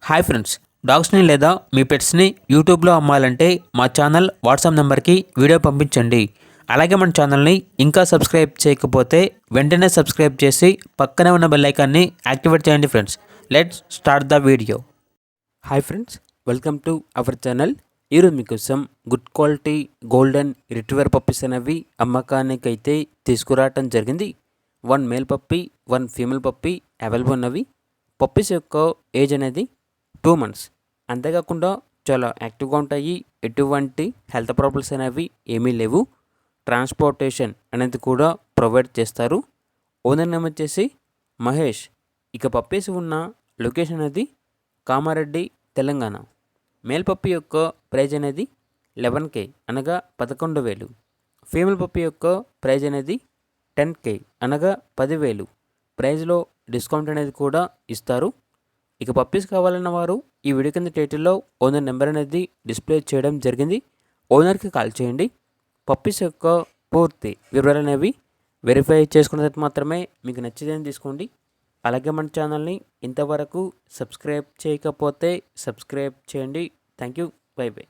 Hi friends, డాగ్స్ని లేదా మీ పెట్స్ని యూట్యూబ్లో అమ్మాలంటే మా ఛానల్ వాట్సాప్ నెంబర్కి వీడియో పంపించండి. అలాగే మన ఛానల్ని ఇంకా సబ్స్క్రైబ్ చేయకపోతే వెంటనే సబ్స్క్రైబ్ చేసి పక్కనే ఉన్న బెల్ ఐకాన్ని యాక్టివేట్ చేయండి friends. Let's start the video. Hi friends, welcome to our channel. ఈరోజు మీకోసం good quality golden retriever puppies అనేవి అమ్మకానికైతే తీసుకురావటం జరిగింది. 1 male puppy 1 female puppy available ఉన్నవి. పప్పీస్ యొక్క ఏజ్ అనేది 2 months. అంతేకాకుండా చాలా యాక్టివ్గా ఉంటాయి. ఎటువంటి హెల్త్ ప్రాబ్లమ్స్ అనేవి ఏమీ లేవు. ట్రాన్స్పోర్టేషన్ అనేది కూడా ప్రొవైడ్ చేస్తారు. ఓనర్ నేమ్ వచ్చేసి మహేష్. ఇక పప్పీస్ ఉన్న లొకేషన్ అనేది కామారెడ్డి, తెలంగాణ. మేల్ పప్పీ యొక్క ప్రైజ్ అనేది 11K అనగా 11,000. ఫీమేల్ పప్పీ యొక్క ప్రైజ్ అనేది 10K అనగా 10,000. ప్రైజ్లో డిస్కౌంట్ అనేది కూడా ఇస్తారు. ఇక పప్పీస్ కావాలన్న వారు ఈ వీడియో కింద టైటిల్లో ఓనర్ నెంబర్ అనేది డిస్ప్లే చేయడం జరిగింది. ఓనర్కి కాల్ చేయండి. పప్పీస్ యొక్క పూర్తి వివరాలు అనేవి వెరిఫై చేసుకున్న తర్వాత మాత్రమే మీకు నచ్చితేనే తీసుకోండి. అలాగే మన ఛానల్ని ఇంతవరకు సబ్స్క్రైబ్ చేయకపోతే సబ్స్క్రైబ్ చేయండి. Thank you. By by.